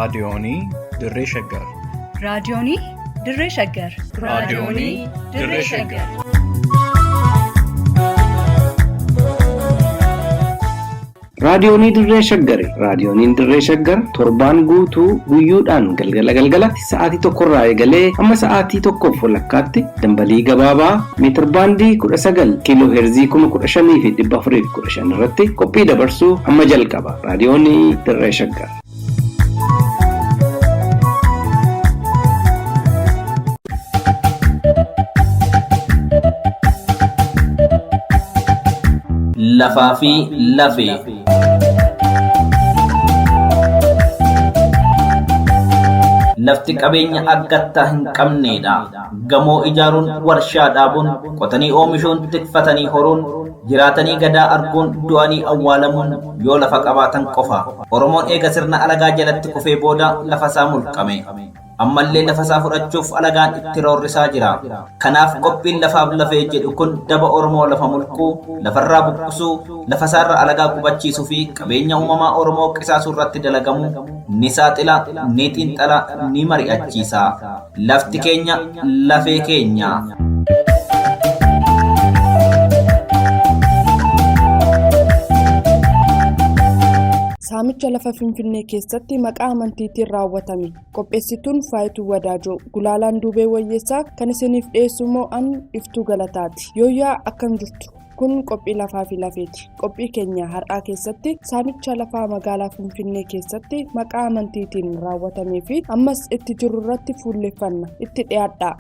raadiyoonii Dirree Shaggar. raadiyoonii Dirree Shaggar. raadiyoonii Dirree Shaggar. Raadiyoonii Dirree Shaggar. Raadiyooniin Dirree Shaggar torbaan guutuu guyyoodhaan galgalatti sa'aatii tokkorraa eegalee hamma sa'aatii tokkoof walakkaatti dambalii gabaabaa meetir baandii 19 kiiloo heerzii 15,415 irratti qophii dabarsuu amma jalqaba. Raadiyoonii Dirree Shaggar. Lafaa fi lafee. Lafti qabeenya argattaa hin qabneedha. Gamoo ijaaruun, warshaa dhaabuun, qotanii oomishuun, tikfatanii horuun, jiraatanii gadaa arguun, du'anii awwaalamuun yoo lafa qabaatan qofa. Oromoon eega sirna alagaa jalatti kufee booda lafa isaa mulqame. Ammallee lafa isaa fudhachuuf alagaan itti roorrisaa jira. Kanaaf qophiin lafaaf lafee jedhu kun daba Oromoo lafa mulquu, lafarraa buqqisuu, lafa isaarra alagaa qubachiisuu fi qabeenya uumamaa Oromoo qisaasuu irratti dalagamu ni saaxila, ni xiinxala, ni mari'achiisa. Lafti keenya lafee keenya. Saamicha lafa Finfinnee keessatti maqaa amantiitiin raawwatame. Qopheessituun Faayituu Wadaajoo, Gulaalaan Duubee Wayyeessaa kan isiniif dhiyeessu immoo an Iftuu Galataati. Yooyaa akkam jirtu? Kun qophii lafaa fi lafeeti. Qophii keenya har'aa keessatti saamicha lafaa magaalaa Finfinnee keessatti maqaa amantiitiin raawwatamee fi ammas itti jiru irratti fuulleffanna. Itti dhiyaadhaa.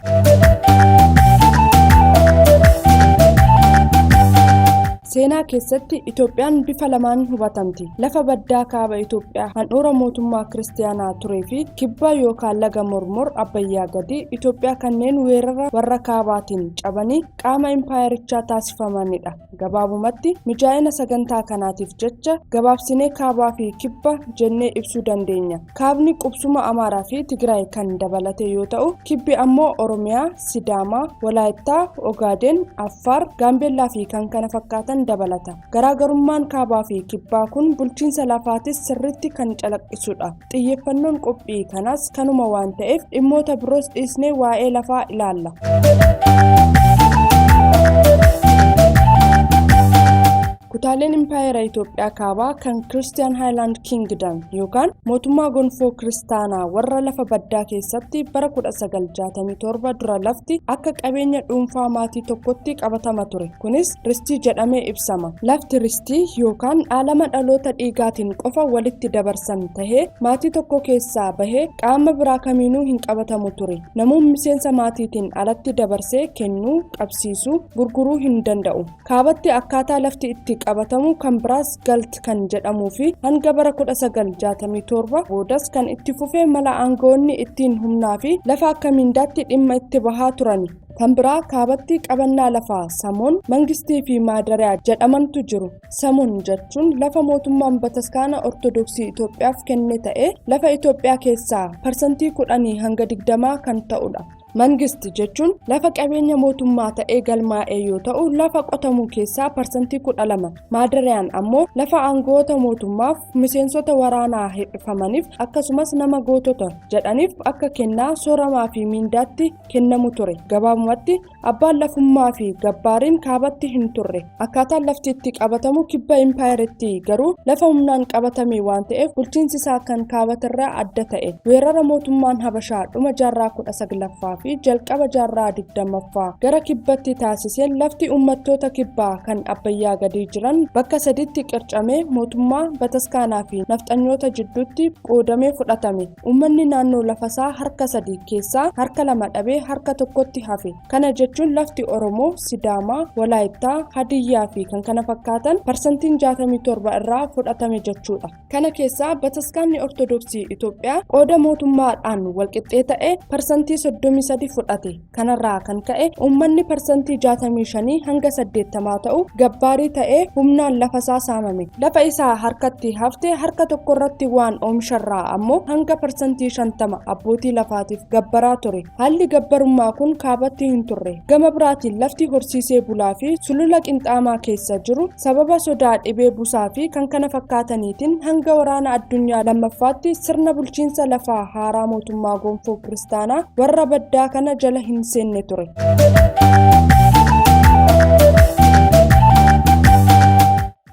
Seenaa keessatti Itoophiyaan bifa lamaan hubatamti. Lafa baddaa kaaba Itoophiyaa handhuura mootummaa kiristaanaa turee fi kibba yookaan laga Mormor Abbayyaa gadi Itoophiyaa kanneen weerara warra kaabaatiin cabanii qaama impaayerichaa taasifamanidha. Gabaabumatti mijaa'ina sagantaa kanaatiif jecha gabaabsinee kaabaa fi kibba jennee ibsuu dandeenya. Kaabni qubsuma Amaaraa fi Tigraay kan dabalate yoo ta'u, kibbi ammoo Oromiyaa, Sidaamaa, Walaayittaa, Ogaaden, Affaar, Gaambeellaa fi kan kana fakkaatan dabalata. Garaagarummaan kaabaa fi kibbaa kun bulchiinsa lafaatis sirriitti kan calaqqisudha. Xiyyeeffannoon qophii kanaas kanuma waan ta'eef dhimmoota biroos dhiisnee waa'ee lafaa ilaalla. Kutaaleen impaayera Itoophiyaa kaabaa kan Christian Highland Kingdom yookaan mootummaa gonfoo kiristaanaa warra lafa baddaa keessatti bara 1967 dura lafti akka qabeenya dhuunfaa maatii tokkotti qabatama ture. Kunis ristii jedhamee ibsama. Lafti ristii yookaan dhaalama dhaloota dhiigaatiin qofa walitti dabarsan tahee maatii tokko keessaa bahee qaama biraa kamiinuu hin qabatamu ture. Namoonni miseensa maatiitiin alatti dabarsee kennuu, qabsiisuu, gurguruu hin danda'u. Kaabatti akkaataa lafti itti qabatamu kan biraas galt kan jedhamuu fi hanga bara 1967 boodas kan itti fufee mala aangoonni ittiin humnaa fi lafa akka mindaatti dhimma itti bahaa turani. Kan biraa kaabatti qabannaa lafaa samoon, mangistii fi maadariyaa jedhamantu jiru. Samoon jechuun lafa mootummaan bataskaana Ortodoksii Itoophiyaaf kenne ta'ee lafa Itoophiyaa keessaa parsantii 10 hanga 20 kan ta'udha. Mangist jechuun lafa qabeenya mootummaa ta'ee galmaa'ee yoo ta'u, lafa qotamu keessaa parsantii 12. Maadariyaan ammoo lafa aangoota mootummaaf, miseensota waraanaa hir'ifamaniif akkasumas nama gootota jedhaniif akka kennaa sooramaa fi mindaatti kennamu ture. Gabaabumatti abbaan lafummaa fi gabbaariin kaabatti hin turre. Akkaataan lafti itti qabatamu kibba impaayeritti garuu lafa humnaan qabatame waan ta'eef bulchiinsi isaa kan kaabatirraa adda ta'e. Weerara mootummaan Habashaa dhuma jaarraa 19ffaa fi jalqaba jaarraa 20ffaa gara kibbatti taasiseen lafti uummattoota kibbaa kan Abbayyaa gadi jiran bakka sadiitti qircamee mootummaa bataskaanaa fi nafxanyoota jidduutti qoodamee fudhatame. Uummanni naannoo lafasaa harka 3 keessaa harka 2 dhabee harka tokkotti hafe. Kana jechuun lafti Oromoo, Sidaamaa, Walaayittaa, Hadiyyaa fi kan kana fakkaatan parsantiin 67 irraa fudhatame jechuudha. Kana keessaa bataskaanni Ortodoksii Itoophiyaa qooda mootummaadhaan walqixxee ta'e parsantii 3 fudhate. Kanarraa kan ka'e uummanni parsantii 65 hanga 80 ta'u gabbaarii ta'ee humnaan lafasaa saamame. Lafa isaa harkatti haftee harka tokko irratti waan oomisharraa ammoo hanga parsantii 50 abbootii lafaatiif gabbaraa ture. Haalli gabbarummaa kun kaabatti hin turre. Gama biraatiin lafti horsiisee bulaa fi sulula qinxaamaa keessa jiru sababa sodaa dhibee busaa fi kan kana fakkaataniitiin hanga waraana addunyaa lammaffaatti sirna bulchiinsa lafaa haaraa mootummaa gonfoo kiristaanaa warra baddaa kana jala hin seenne ture.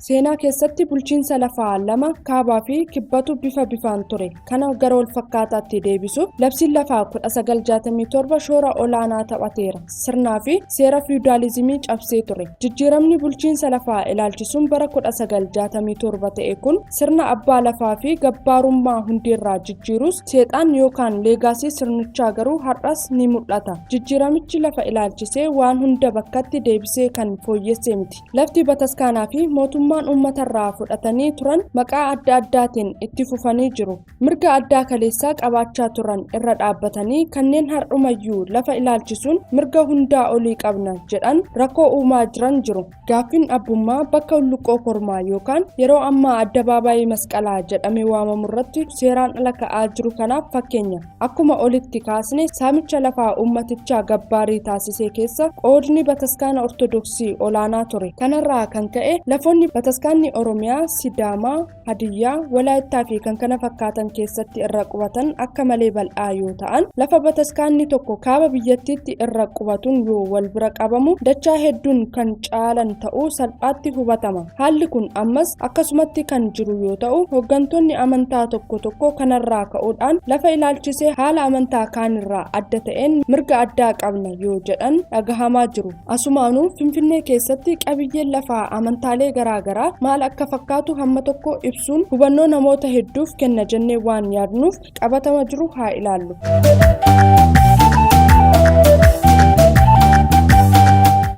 Seenaa keessatti bulchiinsa lafaa lama kaabaa fi kibbatu bifaan ture. Kana gara wal fakkaataatti deebisu labsiin lafaa 1967 shoora olaanaa taphateera. Sirnaa fi seera fiudaalizimii cabsee ture. Jijjiiramni bulchiinsa lafaa ilaalchisuun bara 1967 ta'e kun sirna abbaa lafaa fi gabbaarummaa hundeerraa jijjiirus seexaan yookaan leegaasii sirnichaa garuu har'as ni mul'ata. Jijjiiramichi lafa ilaalchisee waan hunda bakkatti deebisee kan fooyyessee miti. Lafti bataskaanaa fi mootummaa uummatarraa fudhatanii turan maqaa adda addaatiin itti fufanii jiru. Mirga addaa kaleessaa qabaachaa turan irra dhaabbatanii kanneen har'umayyuu lafa ilaalchisuun mirga hundaa olii qabna jedhan rakkoo uumaa jiran jiru. Gaaffiin abbummaa bakka hulluqoo kormaa yookaan yeroo ammaa addabaabaayii masqalaa jedhamee waamamu irratti seeraan ala ka'aa jiru kanaaf fakkeenya. Akkuma olitti kaasne saamicha lafaa uummatichaa gabbaarii taasisee keessa qoodni bataskaana ortodoksii olaanaa ture. Kanarraa kan ka'e lafoonni bataskaanni Oromiyaa, Sidaamaa, Hadiyyaa, Walaayittaa fi kan kana fakkaatan keessatti irra qubatan akka malee bal'aa yoo ta'an, lafa bataskaanni tokko kaaba biyyattiitti irra qubatuun yoo wal bira qabamu dachaa hedduun kan caalan ta'uu salphaatti hubatama. Haalli kun ammas akkasumatti kan jiru yoo ta'u, hooggantoonni amantaa tokko kanarraa ka'uudhaan lafa ilaalchisee haala amantaa kaanirraa adda ta'een mirga addaa qabna yoo jedhan dhagahamaa jiru. Asumaanuu Finfinnee keessatti qabiyyeen lafaa amantaalee garaagaraa maal akka fakkaatu hamma tokko ibsuun hubannoo namoota hedduuf kenna jennee waan yaadnuuf qabatama jiru haa ilaallu.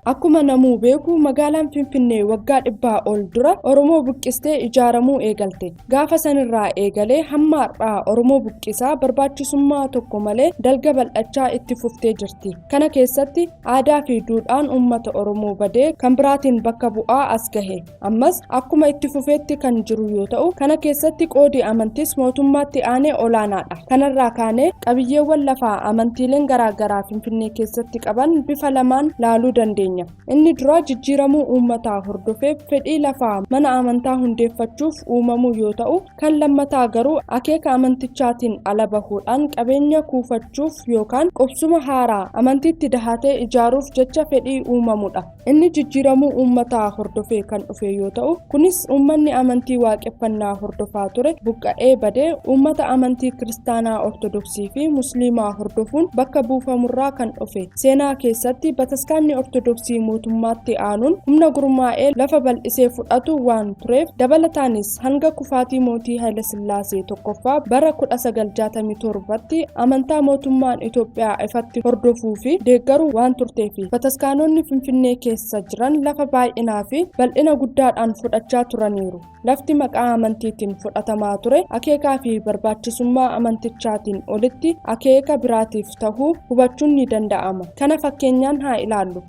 Akkuma namuu beeku magaalaan Finfinnee waggaa 100 ol dura Oromoo buqqistee ijaaramuu eegalte. Gaafa sanirraa eegalee hamma har'aa Oromoo buqqisaa barbaachisummaa tokko malee dalga bal'achaa itti fuftee jirti. Kana keessatti aadaa fi duudhaan uummata Oromoo badee kan biraatiin bakka bu'aa as gahe. Ammas akkuma itti fufeetti kan jiru yoo ta'u, kana keessatti qoodi amantiis mootummaatti aanee olaanaadha. Kanarraa kaanee qabiyyeewwan lafaa amantiileen garaagaraa Finfinnee keessatti qaban bifa lamaan laaluu dandeenya. Inni dura jijjiiramuu uummataa hordofee fedhii lafaa mana amantaa hundeeffachuuf uumamuu yoo ta'u, kan lammataa garuu akeeka amantichaatiin ala bahuudhaan qabeenya kuufachuuf yookaan qubsuma haaraa amantiitti dahatee ijaaruuf jecha fedhii uumamudha. Inni jijjiiramuu uummataa hordofee kan dhufe yoo ta'u, kunis uummanni amantii waaqeffannaa hordofaa ture buqqa'ee badee uummata amantii kiristaanaa ortodoksii fi musliimaa hordofuun bakka buufamurraa kan dhufe. Seenaa keessatti bataskaanni ortodoksii mootummaatti aanuun humna gurmaa'ee lafa bal'isee fudhatu waan tureef, dabalataanis hanga kufaatii mootii Haayile Sillaasee tokkoffaa bara 1967tti amantaa mootummaan Itoophiyaa ifatti hordofuu fi deeggaruu waan turteefi bataskaanonni Finfinnee keessa jiran lafa baay'inaa fi bal'ina guddaadhaan fudhachaa turaniiru. Lafti maqaa amantiitiin fudhatamaa ture akeekaa fi barbaachisummaa amantichaatiin olitti akeeka biraatiif tahuu hubachuun ni danda'ama. Kana fakkeenyaan haa ilaallu.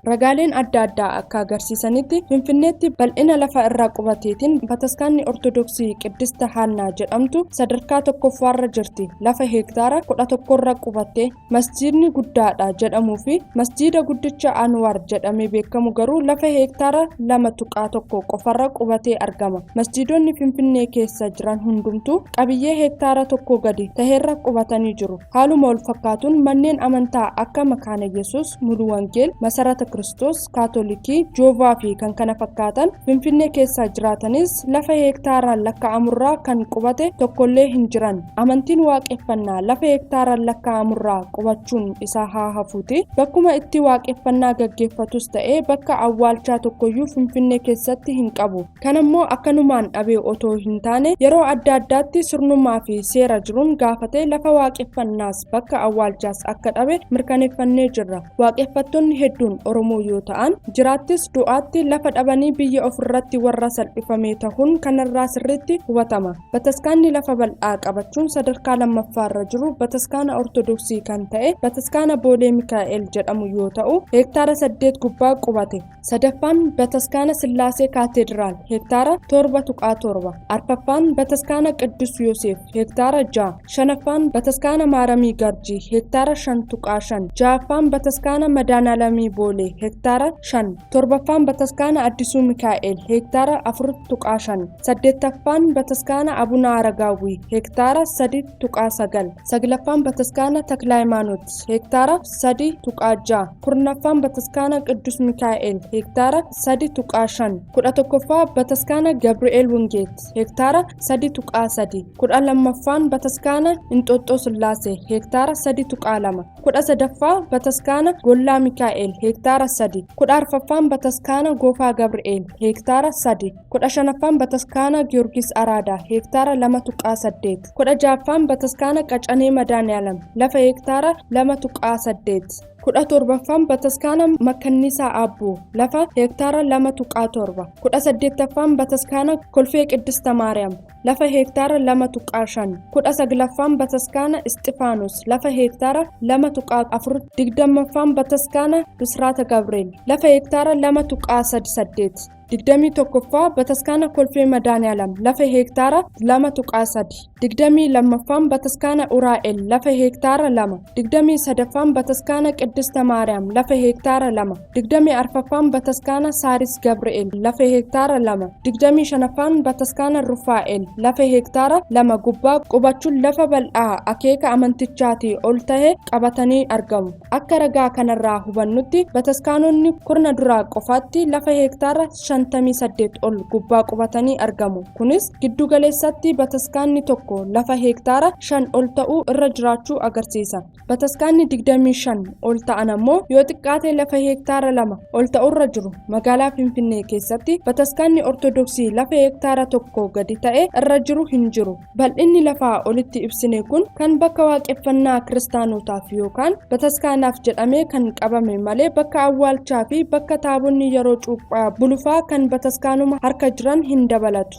Ragaaleen adda addaa akka agarsiisanitti Finfinneetti bal'ina lafa irraa qubateetiin bataskaanni ortodoksii Qiddista Haannaa jedhamtu sadarkaa tokkoffaarra jirti. Lafa heektaara 11 irra qubattee masjiidni guddaadha jedhamuu fi masjiida guddicha Anwaar jedhamee beekamu garuu lafa heektaara 2.1 qofarra qubatee argama. Masjiidonni Finfinnee keessa jiran hundumtuu qabiyyee heektaara 1 gadi taheerra qubatanii jiru. Haaluma wal fakkaatuun manneen amantaa akka Makaana Yesuus, Mulu Wangeel, Masarata Kiristoos, Kaatolikii, Joovaa fi kan kana fakkaatan Finfinnee keessa jiraatanis lafa heektaaraan lakkaa'amurraa kan qubate tokkollee hin jiran. Amantiin waaqeffannaa lafa heektaaraan lakkaa'amurraa qubachuun isaa haa hafuuti. Bakkuma itti waaqeffannaa gaggeeffatus ta'ee bakka awwaalchaa tokkoyyuu Finfinnee keessatti hin qabu. Kanammoo akkanumaan dhabee otoo hin taane yeroo adda addaatti sirnummaa fi seera jiruun gaafatee lafa waaqeffannaas bakka awwaalchaas akka dhabe mirkaneeffannee jirra. Waaqeffattoonni hedduun Oromoo Oromoo yoo ta'an jiraattis du'aatti lafa dhabanii biyya ofirratti warra salphifame ta'uun kanarraa sirriitti hubatama. Bataskaanni lafa bal'aa qabachuun sadarkaa lammaffaarra jiru bataskaana Ortodoksii kan ta'e bataskaana Boolee Mikaa'el jedhamu yoo ta'u hektaara 8 gubbaa qubate. Sadaffaan bataskaana Sillaasee Kaateediraal hektaara 7.7. Arfaffaan bataskaana Qiddus Yoosef hektaara 6. Shanaffaan bataskaana Maaramii Garjii hektaara 5.5. Ja'affaan bataskaana Madaanalamii Boolee hektaara 5. Torbaffaan bataskaana Addisuu Mikaa'el hektaara 4.5. Saddeettaffaan bataskaana Abuna Aragaawwii hektaara 3.9. Saglaffaan bataskaana Taklaayimaanoot hektaara 3.6. Kurnaffaan bataskaana Qiddus Mikaa'el hektaara 3.5. 11ffaa bataskaana Gabri'eel Wungeet hektaara 3.3. 12ffaan bataskaana Inxooxxoo Sillaasee hektaara 3.2. 13ffaa bataskaana Gollaa Mikaa'el hektaara 3. 14ffaan bataskaana Goofaa Gabri'eel hektaara 3. 15ffaan bataskaana Giyoorgis Araadaa hektaara 2.8. 16ffaan bataskaana Qacanee Madaaniyaalam lafa hektaara 2.8. 17ffaan bataskaana Makkanniisaa Aabboo lafa hektaara 2.7. 18ffaan bataskaana Kolfee Qiddista Maariyaam lafa hektaara 2.5. 19ffaan bataskaana Isxifaanos lafa hektaara 2.4. 20ffaan bataskaana Bisraata Gabri'eel lafa hektaara 2.38. 21ffaa bataskaana Kolfee Madaaniyaalam lafa hektaara 2.3. 22ffaan bataskaana Uraa'el lafa hektaara 2. 23ffaan bataskaana Qiddista Maariyaam lafa hektaara 2. 24ffaan bataskaana Saaris Gabri'eel lafa hektaara 2. 25ffaan bataskaana Rufaa'el lafa hektaara 2 gubbaa qubachuun lafa bal'aa akeeka amantichaatii ol ta'e qabatanii argamu. Akka ragaa kanarraa hubannutti bataskaanonni kurna duraa qofaatti lafa hektaara 58 ol gubbaa qubatanii argamu. Kunis giddu galeessatti bataskaanni tokko lafa hektaara 5 ol ta'uu irra jiraachuu agarsiisa. Bataskaanni 25 ol ta'an ammoo yoo xiqqaate lafa hektaara 2 ol ta'urra jiru. Magaalaa Finfinnee keessatti bataskaanni Ortodoksii lafa hektaara 1 gadi ta'e irra jiru hin jiru. Bal'inni lafaa olitti ibsine kun kan bakka waaqeffannaa kiristaanotaaf yookaan bataskaanaaf jedhamee kan qabame malee bakka awwaalchaa fi bakka taabonni yeroo cuuphaa bulufaa kan bataskaanuma harka jiran hin dabalatu.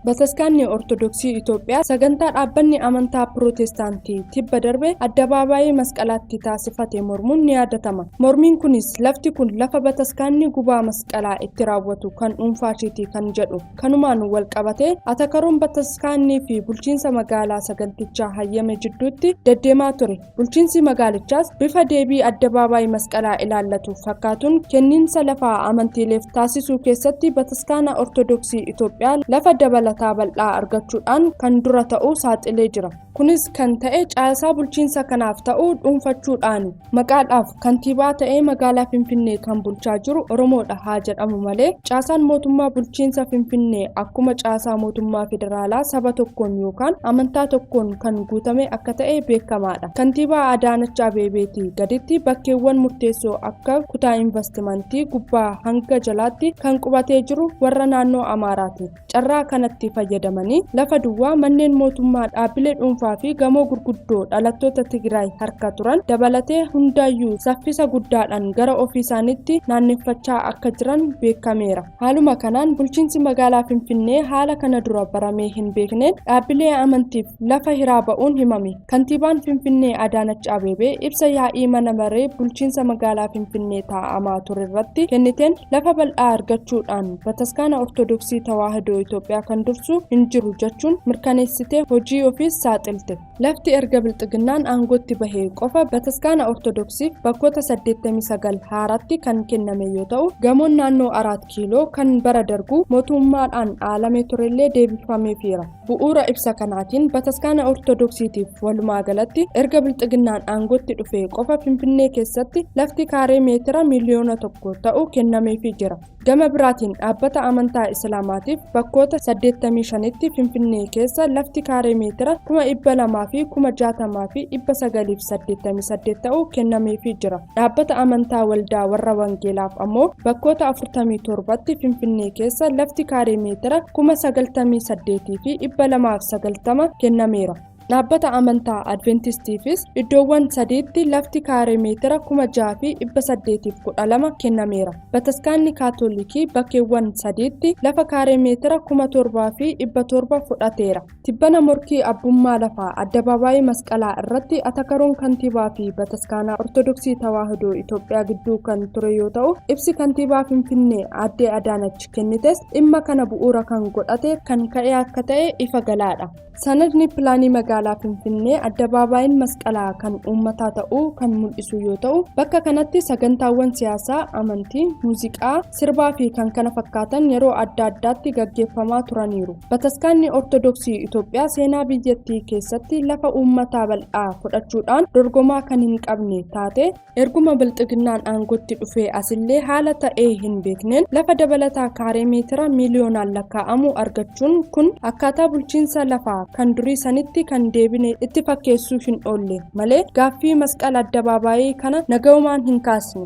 Bataskaanni Ortodoksii Itoophiyaa sagantaa dhaabbanni amantaa Pirootestaantii tibba darbe addabaabaayii masqalaatti taasifate mormuun ni yaadatama. Mormiin kunis lafti kun lafa bataskaanni gubaa masqalaa itti raawwatu kan dhuunfaashiiti kan jedhu kanumaan wal qabatee atakaroon bataskaannii fi bulchiinsa magaalaa sagantichaa hayyame jidduutti deddeemaa ture. Bulchiinsi magaalichaas bifa deebii addabaabaayii masqalaa ilaallatu fakkaatuun kenniinsa lafaa amantiileef taasisuu keessatti bataskaana Ortodoksii Itoophiyaa lafa dabalataa bal'aa argachuudhaan kan dura ta'uu saaxilee jira. Kunis kan ta'e caasaa bulchiinsa kanaaf ta'uu dhuunfachuudhaan maqaadhaaf kantiibaa ta'ee magaalaa Finfinnee kan bulchaa jiru Oromoodha haa jedhamu malee caasaan mootummaa bulchiinsa Finfinnee akkuma caasaa mootummaa federaalaa saba tokkoon yookaan amantaa tokkoon kan guutame akka ta'e beekamaadha. Kantiibaa Adaanach Abeebeetii gaditti bakkeewwan murteessoo akka kutaa investimentii gubbaa hanga jalaatti kan qubatee jiru warra naannoo Amaaraati. Carraa kanatti fayyadamanii lafa duwwaa manneen mootummaa dhaabbilee dhuunfaa fi gamoo gurguddoo dhalattoota Tigraay harka turan dabalatee hundaayyuu saffisa guddaadhaan gara ofii isaaniitti naanneffachaa akka jiran beekameera. Haaluma kanaan bulchiinsi magaalaa Finfinnee haala kana dura baramee hin beekneen dhaabbilee amantiif lafa hiraa ba'uun himame. Kantiibaan Finfinnee Adaanach Abeebee ibsa yaa'ii mana maree bulchiinsa magaalaa Finfinnee taa'amaa ture irratti kenniteen lafa bal'aa argachuudhaan bataskaana Ortodoksii Tawaahidoo Itoophiyaa kan dursu hin jiru jechuun mirkaneessitee hojii ofiis saaxilte. Lafti erga bilxiginnaan aangootti bahee qofa bataskaana Ortodoksiif bakkoota 89 haaraatti kan kenname yoo ta'u gamoon naannoo 4 kiiloo kan bara dargu mootummaadhaan dhaalame turellee deebifameefira. Bu'uura ibsa kanaatiin bataskaana Ortodoksiitiif walumaa galatti erga bilxiginnaan aangootti dhufee qofa Finfinnee keessatti lafti kaaree meetira miliyoona 1 ta'u kennameefii jira. Gama biraatiin dhaabbata amantaa Islaamaatiif bakkoota 85tti Finfinnee keessa lafti kaaree meetira 200 fi 60 fi 988 ta'u kennameefii jira. Dhaabbata amantaa Waldaa warra Wangeelaaf ammoo bakkoota 47tti Finfinnee keessa lafti kaaree meetira 98 fi 290 kennameera. Dhaabbata amantaa Adventistiifis iddoowwan sadiitti lafti kaaree meetira 6,812 kennameera. Bataskaanni Kaatoolikii bakkeewwan sadiitti lafa kaaree meetira 7,700 fudhateera. Tibbana morkii abbummaa lafaa addabaabaayii masqalaa irratti atakaroon kantiibaa fi bataskaanaa Ortodoksii Tawaahidoo Itoophiyaa gidduu kan ture yoo ta'u, ibsi kantiibaa Finfinnee Aadde Adaanach kennites dhimma kana bu'uura kan godhate kan ka'e akka ta'e ifa galaadha. Sanadni pilaanii magaalaa Finfinnee addabaabaayii masqalaa kan uummataa ta'uu kan mul'isu yoo ta'u, bakka kanatti sagantaawwan siyaasaa, amantii, muuziqaa, sirbaa fi kan kana fakkaatan yeroo adda addaatti gaggeeffamaa turaniiru. Bataskaanni Ortodoksii Itoophiyaa seenaa biyyattii keessatti lafa uummataa bal'aa fudhachuudhaan dorgomaa kan hin qabne taate, erguma bilxiginnaan aangootti dhufee asillee haala ta'ee hin beekneen lafa dabalataa kaaree meetira miiliyoonaan lakkaa'amu argachuun kun akkaataa bulchiinsa lafaa kan durii sanitti kan deebine itti fakkeessuu hin oolle malee gaaffii masqala addabaabaayii kana nagaumaan hin kaasne.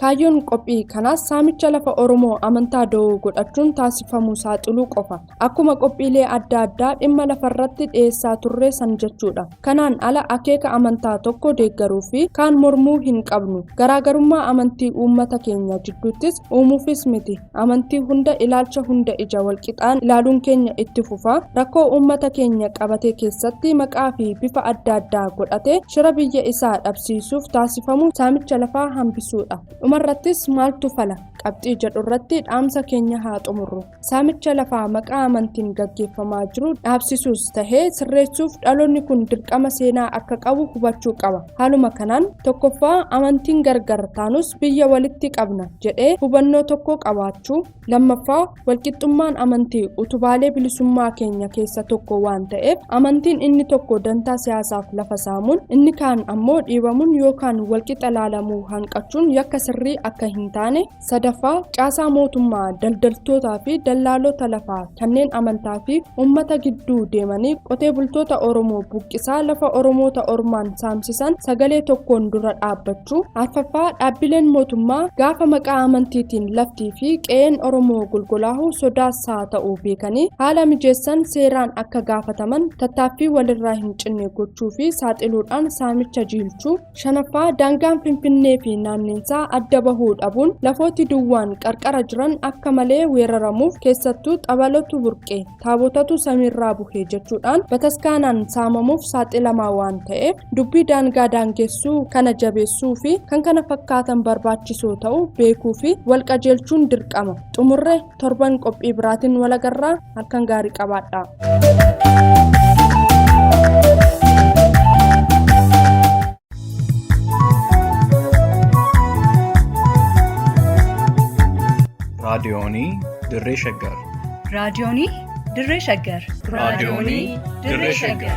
Kaayyoon qophii kanaas saamicha lafa Oromoo amantaa da'oo godhachuun taasifamuu saaxiluu qofa. Akkuma qophiilee adda addaa dhimma lafarratti dhiyeessaa turre san jechuudha. Kanaan ala akeeka amantaa tokko deeggaruu fi kaan mormuu hin qabnu. Garaagarummaa amantii uummata keenya jidduuttis uumuufis miti. Amantii hunda ilaalcha hunda ija walqixaan ilaaluun keenya itti fufa. Rakkoo uummata keenya qabate keessatti maqaa fi bifa adda addaa godhatee shira biyya isaa dhabsiisuuf taasifamu saamicha lafaa hambisuudha. Dhumarrattis maaltu fala qabxii jedhu irratti dhaamsa keenya haa xumurru. Saamicha lafaa maqaa amantiin gaggeeffamaa jiru dhaabsisuus tahee sirreessuuf dhaloonni kun dirqama seenaa akka qabu hubachuu qaba. Haaluma kanaan tokkoffaa amantiin gargar taanus biyya walitti qabna jedhee hubannoo tokko qabaachuu. Lammaffaa walqixxummaan amantii utubaalee bilisummaa keenya keessa tokko waan ta'eef amantiin inni tokko dantaa siyaasaaf lafa saamuun inni kaan ammoo dhiibamuun yookaan walqixa laalamuu hanqachuun yakka sirrii akka hin taane. Sadaffaa caasaa mootummaa daldaltootaa fi dallaalota lafaa kanneen amantaa fi uummata gidduu deemanii qotee bultoota Oromoo buqqisaa lafa Oromoota Ormaan saamsisan sagalee tokkoon dura dhaabbachuu. Arfaffaa dhaabbileen mootummaa gaafa maqaa amantiitiin laftii fi qe'een Oromoo gulgulaa'u sodaasaa ta'uu beekanii haala mijeessan seeraan akka gaafataman tattaaffii walirraa hin cinne gochuu fi saaxiluudhaan saamicha jiilchuu. Shanaffaa daangaan Finfinnee fi naanneensaa adda bahuu dhabuun lafooti duwwaan qarqara jiran akka malee weeraramuuf keessattuu xabalotu burqee taabotatu samiirraa buhee jechuudhaan bataskaanaan saamamuuf saaxilamaa waan ta'eef dubbii daangaa daangeessuu kana jabeessuu fi kan kana fakkaatan barbaachisoo ta'uu beekuu fi walqajeelchuun dirqama. Xumurre torban qophii biraatiin walagarraa halkan gaarii qabaadhaa. raadiyoonii Dirree Shaggar. raadiyoonii Dirree Shaggar. raadiyoonii Dirree Shaggar.